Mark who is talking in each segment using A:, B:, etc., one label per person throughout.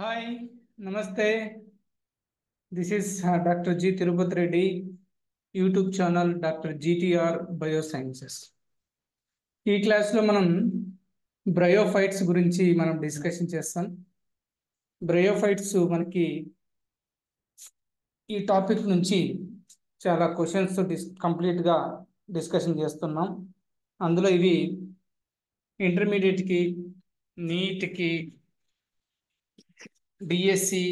A: Hi, Namaste. This is Dr. G. Tirupati Reddy, YouTube channel Dr. GTR Biosciences. ఈ క్లాస్లో మనం bryophytes గురించి మనం డిస్కషన్ చేస్తాం. బ్రయోఫైట్స్ మనకి ఈ టాపిక్ నుంచి చాలా క్వశ్చన్స్ కంప్లీట్గా డిస్కషన్ చేస్తున్నాం. అందులో ఇవి ఇంటర్మీడియట్కి, నీట్కి, DSC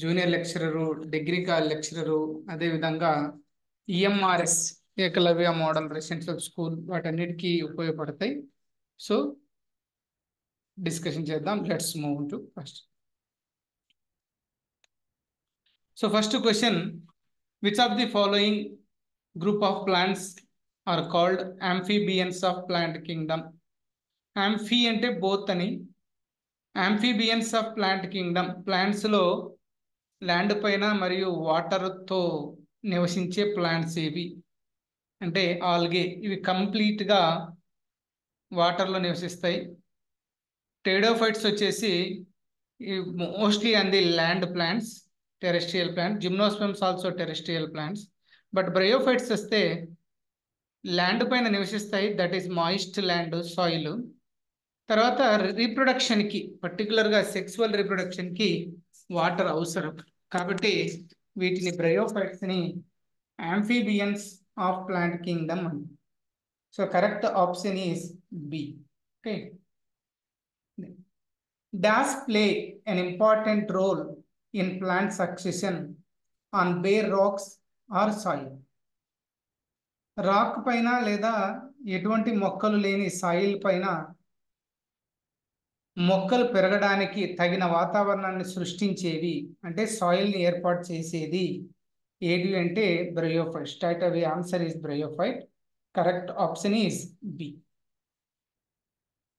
A: junior lecturer, degree college lecturer, అదేవిధంగా EMRS Eklavya model residential school వాటన్నిటికీ ఉపయోగపడతాయి. సో డిస్కషన్ చేద్దాం. Let's move to first. So first question, which of the following group of plants are called amphibians of plant kingdom? Amphi అంటే both అని. Amphibians of plant kingdom ప్లాంట్స్లో land పైన మరియు వాటర్తో నివసించే ప్లాంట్స్ ఏవి అంటే ఆల్గే. ఇవి కంప్లీట్గా వాటర్లో నివసిస్తాయి. టెరిడోఫైట్స్ వచ్చేసి mostly on the land plants, terrestrial plant. Gymnosperms also terrestrial plants. But bryophytes వస్తే ల్యాండ్ పైన నివసిస్తాయి, that is moist land soil. తర్వాత రీప్రొడక్షన్కి, పర్టికులర్గా సెక్సువల్ రీప్రొడక్షన్కి వాటర్ అవసరం. కాబట్టి వీటిని బ్రయోఫైట్స్ని ఆంఫీబియన్స్ ఆఫ్ ప్లాంట్ కింగ్డమ్ అని. So correct option is B. Okay. Does play an important role in plant succession on bare rocks or soil? Rock పైన లేదా ఎటువంటి మొక్కలు లేని సాయిల్ పైన మొక్కలు పెరగడానికి తగిన వాతావరణాన్ని సృష్టించేవి అంటే సాయిల్ని ఏర్పాటు చేసేది ఏది అంటే bryophyte. Straight away answer is bryophyte. Correct option is B.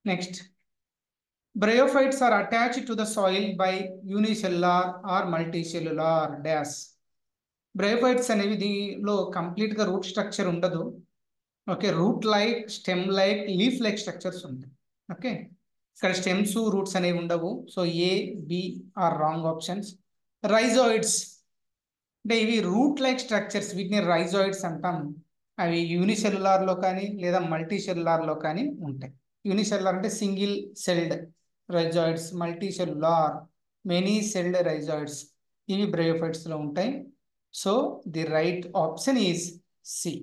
A: Next, bryophytes are attached to the soil by unicellular or multicellular dash. Bryophytes అనేవి దీనిలో కంప్లీట్గా రూట్ స్ట్రక్చర్ ఉండదు. Okay, root like, stem like, leaf like structures ఉంటాయి. Okay, ఇక్కడ stems, roots అనేవి ఉండవు. So A, B are wrong options. Rhizoids అంటే ఇవి రూట్ లైక్ స్ట్రక్చర్స్, వీటిని రైజాయిడ్స్ అంటాం. అవి యూనిసెల్యులార్లో కానీ లేదా మల్టీసెల్యులార్లో కానీ ఉంటాయి. యూనిసెల్యులార్ అంటే single celled rhizoids, multicellular many celled rhizoids, ఇవి బ్రయోఫైట్స్లో ఉంటాయి. So the right option is C.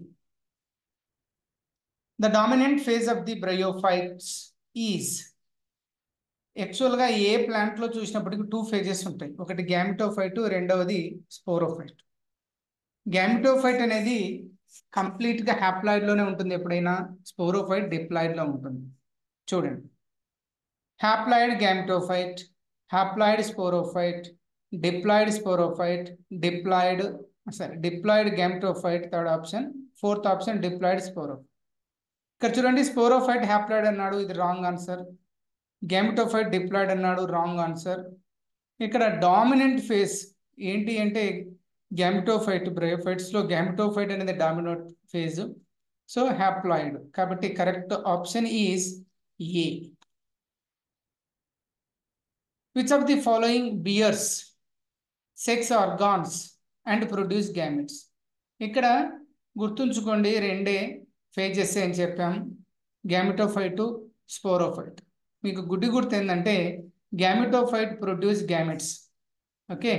A: The dominant phase of the bryophytes is. యాక్చువల్గా ఏ ప్లాంట్లో చూసినప్పటికీ 2 phases ఉంటాయి. ఒకటి గ్యామిటోఫైట్, రెండవది స్పోరోఫైట్. గ్యామిటోఫైట్ అనేది కంప్లీట్గా హ్యాప్లాయిడ్లోనే ఉంటుంది ఎప్పుడైనా. స్పోరోఫైట్ డిప్లాయిడ్లో ఉంటుంది. చూడండి, haploid gametophyte, haploid sporophyte, diploid sporophyte, diploid gametophyte third option, fourth option diploid sporophyte. ఇక్కడ చూడండి, స్పోరోఫైట్ హ్యాప్లాయిడ్ అన్నాడు, ఇది రాంగ్ ఆన్సర్. గ్యామిటోఫైట్ డిప్లాయిడ్ అన్నాడు, రాంగ్ ఆన్సర్. ఇక్కడ డామినెంట్ ఫేజ్ ఏంటి అంటే గ్యామిటోఫైట్. బ్రయోఫైట్స్లో గ్యామిటోఫైట్ అనేది డామినెంట్ ఫేజ్. So haploid. కాబట్టి correct option is A. Which of the following bears sex organs and produce gametes? ఇక్కడ గుర్తుంచుకోండి, రెండే ఫేజెస్ అని చెప్పాం, గ్యామిటోఫైట్, స్పోరోఫైట్. మీకు గుడ్డి గుర్తు ఏంటంటే గ్యామిటోఫైట్ ప్రొడ్యూస్ గ్యామెట్స్. ఓకే,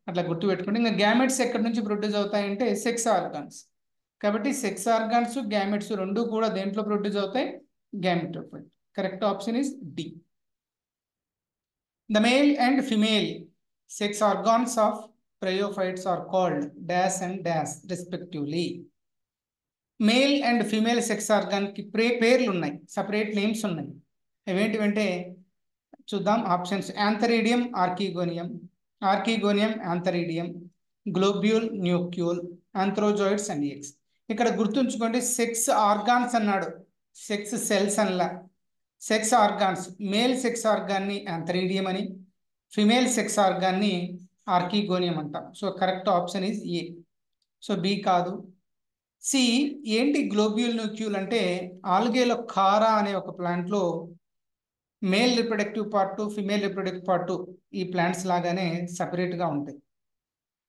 A: అట్లా గుర్తుపెట్టుకోండి. ఇంకా గ్యామెట్స్ ఎక్కడి నుంచి ప్రొడ్యూస్ అవుతాయంటే సెక్స్ ఆర్గాన్స్. కాబట్టి సెక్స్ ఆర్గాన్స్, గ్యామెట్స్ రెండు కూడా దేంట్లో ప్రొడ్యూస్ అవుతాయి? Gametophyte. Correct option is D. The male and female sex organs of bryophytes are called dash and dash respectively. Male and female sex ఆర్గాన్కి పేర్లు ఉన్నాయి, సపరేట్ నేమ్స్ ఉన్నాయి. అవేంటివంటే చూద్దాం options. Antheridium, archegonium, archegonium antheridium, globule, nucule, antherozoids and eggs. ఇక్కడ గుర్తుంచుకోండి, sex organs అన్నాడు, sex cells అనలా. సెక్స్ ఆర్గాన్స్, మేల్ సెక్స్ ఆర్గాన్ని యాంథరీడియం అని, ఫిమేల్ సెక్స్ ఆర్గాన్ని ఆర్కిగోనియం అంటాం. So correct option is A. So B కాదు. సి. ఏంటి గ్లోబ్యూల్ న్యూక్యూల్ అంటే ఆల్గేలో కారా అనే ఒక ప్లాంట్లో male reproductive part, female reproductive part ఈ ప్లాంట్స్ లాగానే సపరేట్గా ఉంటాయి.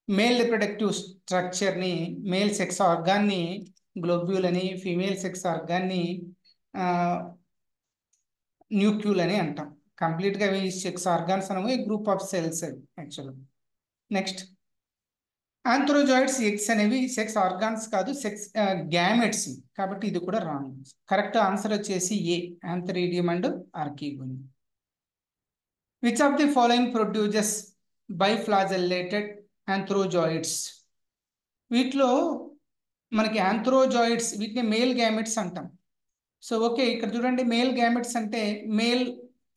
A: మేల్ రిప్రొడక్టివ్ స్ట్రక్చర్ని, మేల్ సెక్స్ ఆర్గాన్ని గ్లోబ్యూల్ అని, ఫీమేల్ సెక్స్ ఆర్గాన్ని న్యూక్యూల్ అని అంటాం. కంప్లీట్గా ఈ సెక్స్ ఆర్గాన్స్ అనేవి group of cells actual. Next, antherozoids eggs అనేవి సెక్స్ ఆర్గాన్స్ కాదు, సెక్స్ గ్యామెట్స్, కాబట్టి ఇది కూడా రాంగ్. కరెక్ట్ ఆన్సర్ వచ్చేసి A, antheridium and archegonium. Which of the following produces biflagellated antherozoids? వీటిలో మనకి ఆంథ్రోజాయిడ్స్, వీటిని మేల్ గ్యామెట్స్ అంటాం. సో ఓకే, ఇక్కడ చూడండి, మేల్ గ్యామెట్స్ అంటే మేల్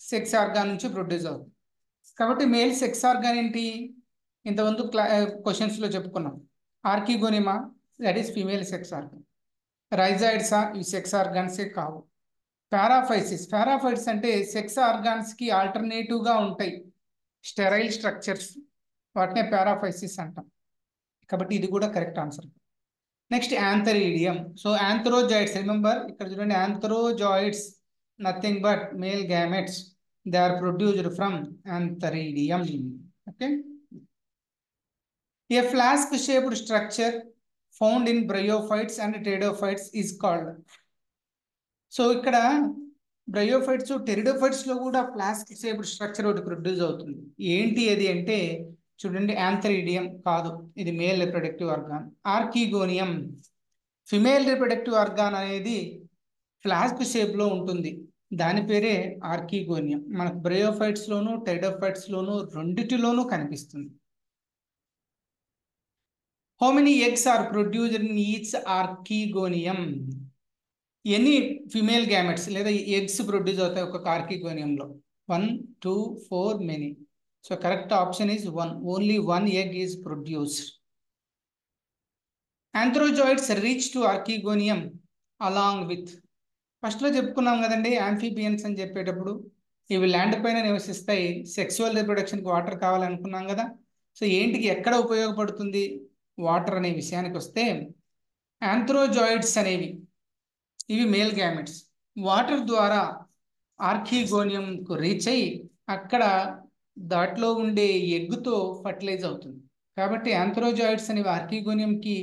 A: సెక్స్ ఆర్గాన్ నుంచి ప్రొడ్యూస్ అవుతుంది. కాబట్టి మేల్ సెక్స్ ఆర్గాన్ ఏంటి? ఇంతకుముందు క్వశ్చన్స్లో చెప్పుకున్నాం. ఆర్కిగోనిమా, that is female sex organ. రైజాయిడ్సా? ఈ సెక్స్ ఆర్గాన్సే కావు. పారాఫైసిస్, పారాఫైట్స్ అంటే సెక్స్ ఆర్గాన్స్కి ఆల్టర్నేటివ్గా ఉంటాయి స్టెరైల్ స్ట్రక్చర్స్, వాటినే పారాఫైసిస్ అంటాం. కాబట్టి ఇది కూడా correct answer. Next, antheridium. So antherozoids, remember ఇక్కడ చూడండి, antherozoids nothing but male gametes, they are produced from antheridium. Okay. A flask shaped structure found in bryophytes and pteridophytes is called? So ఇక్కడ bryophytes, pteridophytes లో కూడా flask shaped structure ఒకటి produce అవుతుంది. ఏంటి అది అంటే చూడండి, యాంథరీడియం కాదు, ఇది male reproductive organ. Archegonium, female reproductive organ అనేది ఫ్లాస్క్ షేప్ లో ఉంటుంది, దాని పేరే ఆర్కిగోనియం. మనకు బ్రయోఫైట్స్ లోను టెరిడోఫైట్స్ లోను రెండిటిలోనూ కనిపిస్తుంది. How many eggs are produced in each archegonium? ఎన్ని ఫిమేల్ గ్యామెట్స్ లేదా ఎగ్స్ ప్రొడ్యూస్ అవుతాయి ఒక ఆర్కిగోనియంలో? 1, 2, 4, many. So correct option is 1. Only 1 egg is produced. Antherozoids reach to archegonium along with, ఫస్ట్లో చెప్పుకున్నాం కదండి, ఆంఫిబియన్స్ అని చెప్పేటప్పుడు ఇవి ల్యాండ్ పైన నివసిస్తాయి, సెక్సువల్ రిప్రొడక్షన్కి వాటర్ కావాలనుకున్నాం కదా. సో ఏంటికి ఎక్కడ ఉపయోగపడుతుంది వాటర్ అనే విషయానికి వస్తే, ఆంథ్రోజాయిడ్స్ అనేవి ఇవి మేల్ గ్యామెట్స్, వాటర్ ద్వారా ఆర్కిగోనియంకు రీచ్ అయ్యి అక్కడ దాంట్లో ఉండే ఎగ్గుతో ఫర్టిలైజ్ అవుతుంది. కాబట్టి ఆంథ్రోజాయిడ్స్ అనేవి ఆర్కిగోనియంకి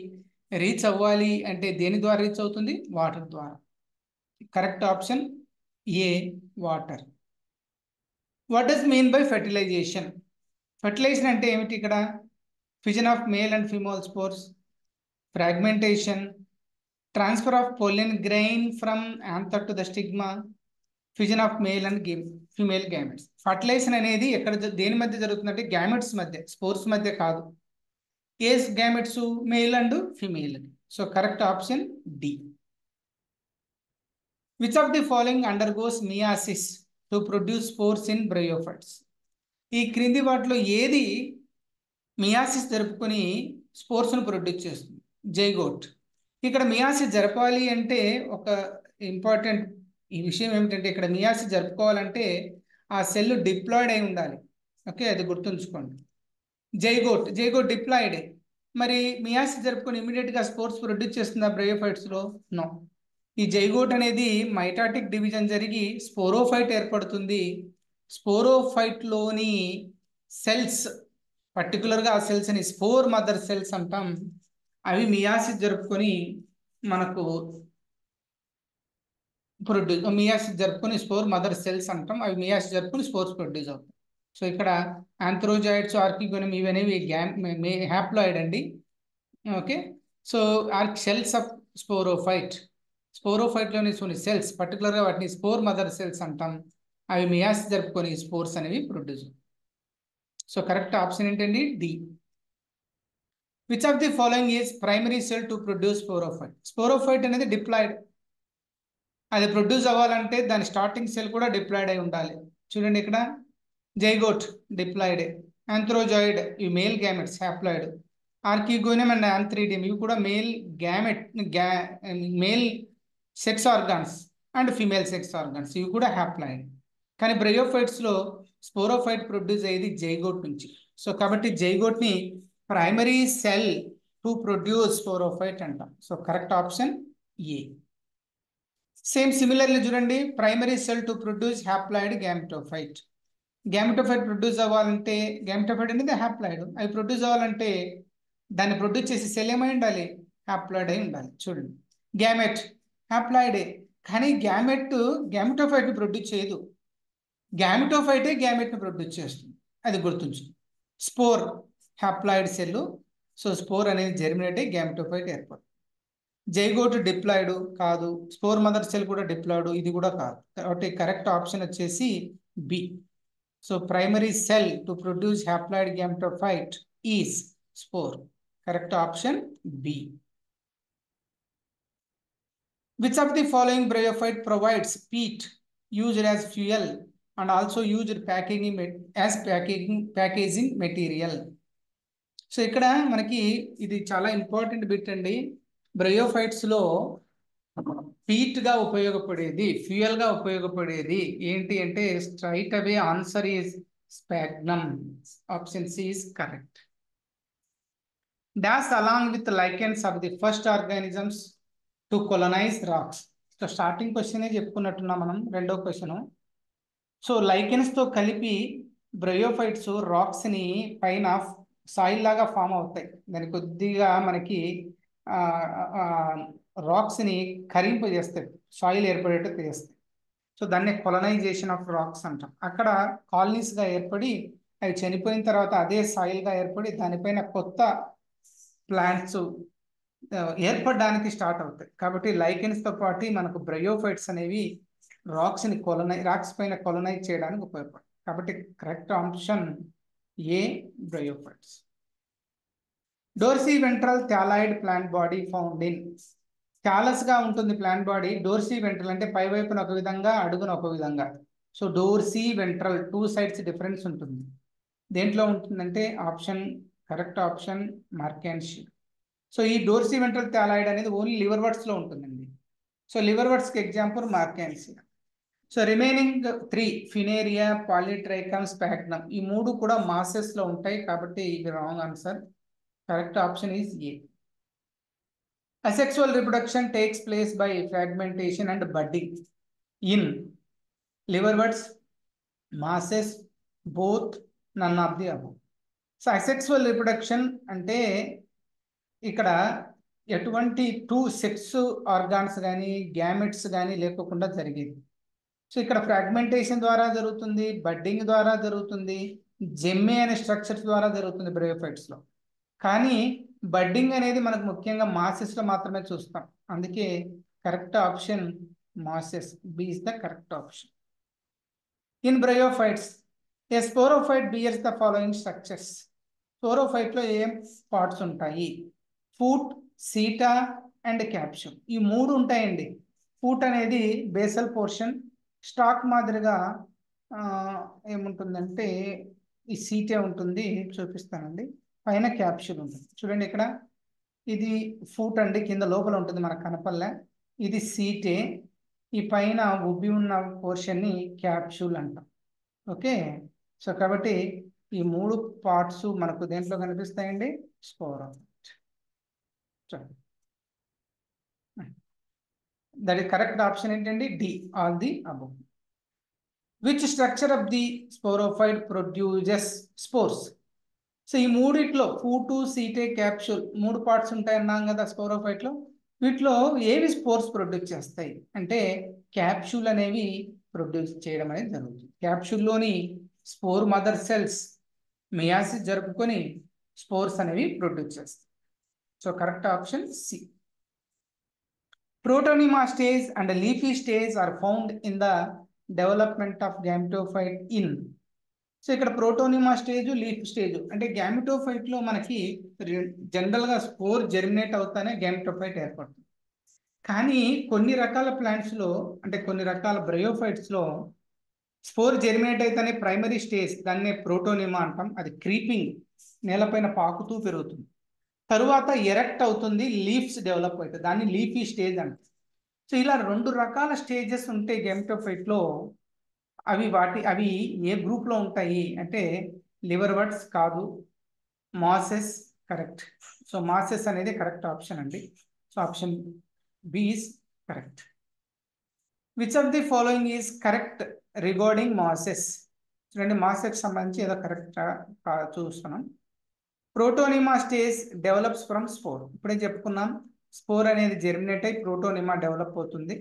A: రీచ్ అవ్వాలి అంటే దేని ద్వారా రీచ్ అవుతుంది? వాటర్ ద్వారా. Correct option A, water. What does mean by fertilization? Fertilization అంటే ఏమిటి ఇక్కడ? Fission of male and female spores, fragmentation, transfer of pollen grain from anther to the stigma, fission of male and female gametes. Fertilization అనేది ఎక్కడ దేని మధ్య జరుగుతుందంటే gametes మధ్య, spores మధ్య కాదు. ఏ gametes? Male and female. So correct option D. Which of the following undergoes meiosis to produce spores in bryophytes? ఈ క్రింది వాటిలో ఏది మియాసిస్ జరుపుకొని స్పోర్స్ను ప్రొడ్యూస్ చేస్తుంది? జైగోట్. ఇక్కడ మియాసిస్ జరపాలి అంటే ఒక ఇంపార్టెంట్ ఈ విషయం ఏమిటంటే, ఇక్కడ మియాసిస్ జరుపుకోవాలంటే ఆ సెల్ డిప్లాయిడ్ అయి ఉండాలి. ఓకే, అది గుర్తుంచుకోండి. Zygote diploid. మరి మియాసిస్ జరుపుకొని ఇమీడియట్గా స్పోర్స్ ప్రొడ్యూస్ చేస్తుందా బ్రయోఫైట్స్లో? నో. ఈ జైగోట్ అనేది మైటాటిక్ డివిజన్ జరిగి స్పోరోఫైట్ ఏర్పడుతుంది. స్పోరోఫైట్లోని సెల్స్, పర్టికులర్గా ఆ సెల్స్ని స్పోర్ మదర్ సెల్స్ అంటాం, అవి మియాసిస్ జరుపుకొని మనకు మియాసిస్ జరుపుకొని స్పోర్ మదర్ సెల్స్ అంటాం, అవి మియాసిస్ జరుపుకొని స్పోర్స్ ప్రొడ్యూస్ అవుతాయి. సో ఇక్కడ ఆంథ్రోజాయిడ్స్, ఆర్కిగోనియం ఇవనేవి హ్యాప్లాయిడ్ అండి. ఓకే. సో సెల్స్ ఆఫ్ స్పోరోఫైట్లోని సెల్స్, పర్టికులర్గా వాటిని స్పోర్ మదర్ సెల్స్ అంటాం, అవి మియాసిస్ జరుపుకొని స్పోర్స్ అనేవి ప్రొడ్యూస్. సో కరెక్ట్ ఆప్షన్ ఏంటండి? D. Which of the following is primary cell to produce sporophyte? Sporophyte అనేది డిప్లాయిడ్, అది ప్రొడ్యూస్ అవ్వాలంటే దాని స్టార్టింగ్ సెల్ కూడా డిప్లాయిడ్ అయి ఉండాలి. చూడండి ఇక్కడ జైగోట్ డిప్లాయిడ్, ఆంథ్రోజాయిడ్ ఇవి male gametes haploid, archegonium and antheridium ఇవి కూడా male male sex organs and female sex organs, ఇవి కూడా హ్యాప్లాయిడ్. కానీ బ్రయోఫైట్స్లో స్పోరోఫైట్ ప్రొడ్యూస్ అయ్యేది జైగోట్ నుంచి. సో కాబట్టి జైగోట్ని primary cell to produce sporophyte అంటాం. So correct option A. Same similarly చూడండి, primary cell to produce haploid gametophyte. Gametophyte produce అవ్వాలంటే, గ్యామెటోఫైట్ అనేది హ్యాప్లాయిడ్, అవి ప్రొడ్యూస్ అవ్వాలంటే దాన్ని ప్రొడ్యూస్ చేసే సెల్ ఏమై ఉండాలి, హ్యాప్లాయిడ్ అయి ఉండాలి. చూడండి, గ్యామెట్ హ్యాప్లాయిడే, కానీ గ్యామెటోఫైట్ ప్రొడ్యూస్ చేయదు, గ్యామెటోఫైటే గ్యామెట్ని ప్రొడ్యూస్ చేస్తుంది, అది గుర్తుంచు. Spore haploid cell, so spore అనేది జెర్మినేట్ అయ్యి గ్యామెటోఫైట్ ఏర్పడుతుంది. జైగోట్ డిప్లాయిడ్ కాదు, స్పోర్ మదర్ సెల్ కూడా డిప్లాయిడ్, ఇది కూడా కాదు. కాబట్టి కరెక్ట్ ఆప్షన్ వచ్చేసి B. So primary cell to produce haploid gametophyte is spore. Correct option B. Which of the following bryophyte provides peat used as fuel and also used as packaging material? So ఇక్కడ మనకి ఇది చాలా important bit అండి. Bryophytes లో peat గా ఉపయోగపడేది, fuel గా ఉపయోగపడేది ఏంటి అంటే straight away answer is sphagnum. Option C is correct. Dash along with lichens of the first organisms to colonize rocks. So starting క్వశ్చనే చెప్పుకున్నట్టున్నాం మనం, రెండో క్వశ్చన్. సో లైకెన్స్ తో కలిపి బ్రయోఫైట్స్ రాక్స్ ని పైన సాయిల్ లాగా ఫామ్ అవుతాయి, దాని కొద్దిగా మనకి రాక్స్ ని కరింపజేస్తాయి, సాయిల్ ఏర్పడేటట్టు చేస్తాయి. సో దాన్ని కొలనైజేషన్ ఆఫ్ రాక్స్ అంటాం. అక్కడ కాలనీస్ గా ఏర్పడి అవి చనిపోయిన తర్వాత అదే సాయిల్ గా ఏర్పడి దానిపైన కొత్త ప్లాంట్స్ ఏర్పడడానికి స్టార్ట్ అవుతాయి. కాబట్టి లైకెన్స్ తో పాటు మనకు బ్రయోఫైట్స్ అనేవి రాక్స్ పైన కొలనైజ్ చేయడానికి ఉపయోగపడతాయి. కాబట్టి correct option A, bryophytes. Dorsiventral thalloid plant body found in. Thallus గా ఉంటుంది ప్లాంట్ బాడీ, డోర్సీ వెంట్రల్ అంటే పై వైపున ఒక విధంగా అడుగున ఒక విధంగా. So Dorsey ventral two sides difference ఉంటుంది. దేంట్లో ఉంటుందంటే ఆప్షన్, కరెక్ట్ ఆప్షన్ మార్కెన్షియా. సో ఈ డోర్సీ వెంట్రల్ థాలాయిడ్ అనేది ఓన్లీ లివర్ వర్డ్స్ లో ఉంటుందండి. సో లివర్ వర్డ్స్ కి ఎగ్జాంపుల్ మార్కెన్షియా. సో రిమైనింగ్ 3 ఫినేరియా, పాలిట్రైకమ్, స్పాగ్నమ్, ఈ మూడు కూడా మాసెస్ లో ఉంటాయి. కాబట్టి ఇది wrong answer. Correct option is A. Asexual reproduction takes place by fragmentation and budding in liverworts, masses, both, none of the above. So asexual reproduction అంటే ఇక్కడ ఎటువంటి 2 సెక్స్ ఆర్గాన్స్ కానీ గ్యామెట్స్ కానీ లేకోకుండా జరిగేది. సో ఇక్కడ ఫ్రాగ్మెంటేషన్ ద్వారా జరుగుతుంది, బడ్డింగ్ ద్వారా జరుగుతుంది, జెమ్మే అనే స్ట్రక్చర్స్ ద్వారా జరుగుతుంది బ్రయోఫైట్స్ లో. కానీ బడ్డింగ్ అనేది మనకు ముఖ్యంగా మాసెస్ లో మాత్రమే చూస్తాం. అందుకే correct option mosses, B is the correct option. In bryophytes a sporophyte bears the following structures. Sporophyte లో ఏం పార్ట్స్ ఉంటాయి? ఫూట్, సీటా అండ్ క్యాప్సూల్, ఈ మూడు ఉంటాయండి. ఫూట్ అనేది బేసల్ పోర్షన్, స్టాక్ మాదిరిగా ఏముంటుందంటే ఈ సీటే ఉంటుంది, చూపిస్తానండి. పైన క్యాప్సూల్ ఉంటుంది. చూడండి ఇక్కడ ఇది ఫూట్ అండి, కింద లోపల ఉంటుంది మనకు కనపల్లే, ఇది సీటే, ఈ పైన ఉబ్బి ఉన్న పోర్షన్ ని క్యాప్సూల్ అంటాం. ఓకే, సో కాబట్టి ఈ మూడు పార్ట్స్ మనకు దేంట్లో కనిపిస్తాయండి? Sporophyte. That is correct option ఏంటండి? D, all the above. Which structure of the sporophyte produces spores. So ఈ మూడిట్లో ఫూటు, సీటే, క్యాప్సూల్ మూడు పార్ట్స్ ఉంటాయి అన్నాం కదా స్పోరోఫైట్ లో. వీటిలో ఏవి స్పోర్స్ ప్రొడ్యూస్ చేస్తాయి అంటే క్యాప్సూల్ అనేవి ప్రొడ్యూస్ చేయడం అనేది జరుగుతుంది. క్యాప్సూల్లోని స్పోర్ మదర్ సెల్స్ మియాసిస్ జరుపుకొని స్పోర్స్ అనేవి ప్రొడ్యూస్ చేస్తాయి. So correct option C. Protonema stage and leafy stage are found in the development of gametophyte in. So ఇక్కడ ప్రోటోనిమా స్టేజ్, లీఫ్ స్టేజ్ అంటే గ్యామెటోఫైట్ లో మనకి జనరల్ గా స్పోర్ జెర్మినేట్ అవుతానే gametophyte ఏర్పడుతుంది. కానీ కొన్ని రకాల ప్లాంట్స్ లో అంటే కొన్ని రకాల బ్రయోఫైట్స్ లో స్పోర్ జెర్మినేట్ అయితేనే ప్రైమరీ స్టేజ్, దాన్నే ప్రోటోనిమా అంటాం. అది క్రీపింగ్, నేలపైన పాకుతూ పెరుగుతుంది. తరువాత ఎరెక్ట్ అవుతుంది, లీఫ్స్ డెవలప్ అవుతాయి, దాన్ని లీఫీ స్టేజ్ అంటాం. సో ఇలా 2 రకాల స్టేజెస్ ఉంటాయి గ్యామెటోఫైట్ లో. అవి ఏ గ్రూప్ లో ఉంటాయి అంటే లివర్ వర్డ్స్ కాదు, మాసెస్ కరెక్ట్. సో మాసెస్ అనేది కరెక్ట్ ఆప్షన్ అండి. So option B is correct. Which of the following is correct regarding mosses? చూడండి, మాసెస్ సంబంధించి ఏదో కరెక్ట్ చూస్తున్నాం. Protonema stage develops from spore. ఇప్పుడే చెప్పుకున్నాం, స్పోర్ అనేది జెర్మినేట్ అయి ప్రోటోనిమా డెవలప్ అవుతుంది.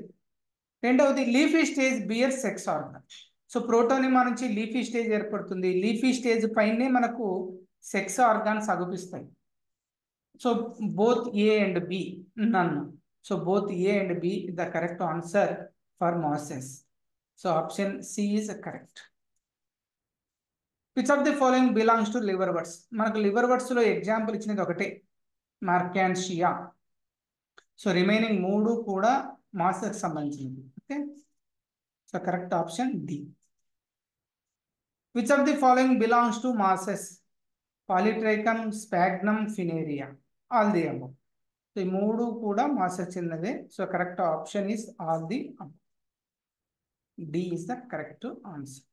A: రెండవది leafy stage bear sex organ. So protonema నుంచి లీఫీ స్టేజ్ ఏర్పడుతుంది. లీఫీ స్టేజ్ పైనే మనకు సెక్స్ ఆర్గాన్స్ అగుపిస్తాయి. So both A and B, నన్ను. So both A and B the correct answer for mosses. So option C is correct. Which of the following belongs to liverworts? మనకు liverworts లో example ఇచ్చినది ఒకటే, marchantia. So remaining మూడు కూడా mosses సంబంధించినది. Okay, so correct option D. Which of the following belongs to mosses? Polytrichum, sphagnum, funaria. All the above. So ఈ మూడు కూడా మాసెస్ చెందినవే. So correct option is all the above. D is the correct answer.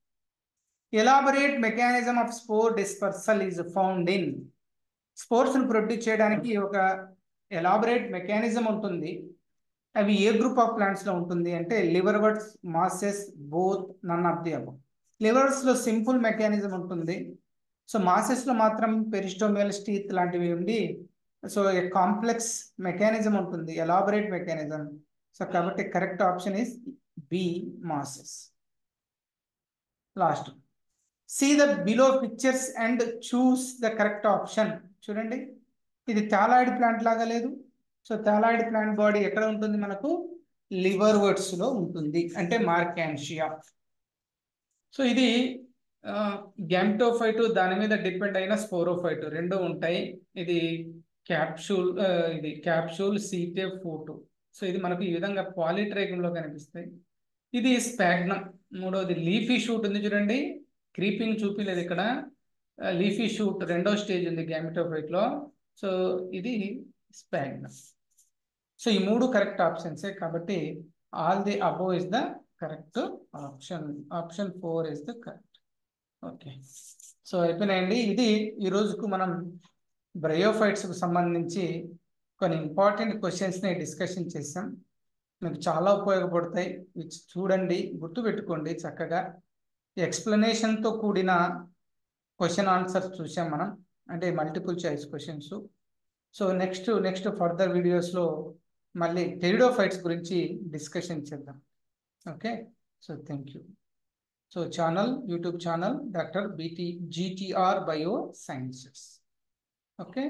A: Elaborate mechanism of spore dispersal is found in. Spores ను produce చేయడానికి ఒక elaborate mechanism ఉంటుంది. అవి ఏ group of plants లో ఉంటుంది అంటే liverworts, mosses, both, none of the above. Livers లో simple mechanism ఉంటుంది. సో మాసెస్ లో మాత్రం పెరిస్టోమియల్, స్టీత్ లాంటివి ఉండి సో కాంప్లెక్స్ మెకానిజం ఉంటుంది, ఎలాబరేట్ మెకానిజం. సో కాబట్టి correct option is B, mosses. Last, see the below pictures and choose the correct option. చూడండి, ఇది థాలాయిడ్ ప్లాంట్ లాగా లేదు. సో థాలాయిడ్ ప్లాంట్ బాడీ ఎక్కడ ఉంటుంది? మనకు లివర్ వర్డ్స్ లో ఉంటుంది, అంటే మార్కాన్షియా. సో ఇది గ్యామ్టోఫైట్, దాని మీద డిపెండ్ అయిన స్పోరోఫైట్ రెండు ఉంటాయి. ఇది క్యాప్సూల్, ఇది క్యాప్సూల్, సీటే, ఫోటో. సో ఇది మనకు ఈ విధంగా పాలిట్రైకంలో కనిపిస్తాయి. ఇది స్పాగ్నమ్. మూడవది లీఫీ షూట్ ఉంది చూడండి, క్రీపింగ్ చూపిలేదు ఇక్కడ. లీఫీ షూట్ రెండో స్టేజ్ ఉంది గ్యామెటోఫైట్ లో. సో ఇది స్పాగ్నమ్. సో ఈ మూడు కరెక్ట్ ఆప్షన్సే కాబట్టి all the above is the correct option. Option 4 is the correct. Okay, so అయిపోయినాయండి. ఇది ఈ రోజుకు మనం బ్రయోఫైట్స్కు సంబంధించి కొన్ని ఇంపార్టెంట్ క్వశ్చన్స్ని డిస్కషన్ చేసాం. మీకు చాలా ఉపయోగపడతాయి. చూడండి, గుర్తుపెట్టుకోండి చక్కగా. ఎక్స్ప్లెనేషన్తో కూడిన క్వశ్చన్ ఆన్సర్స్ చూసాం మనం, అంటే multiple choice questions. So next further వీడియోస్లో మళ్ళీ టెరిడోఫైట్స్ గురించి డిస్కషన్ చేద్దాం. Okay, so thank you. So YouTube channel doctor GTR Bio Sciences. Okay.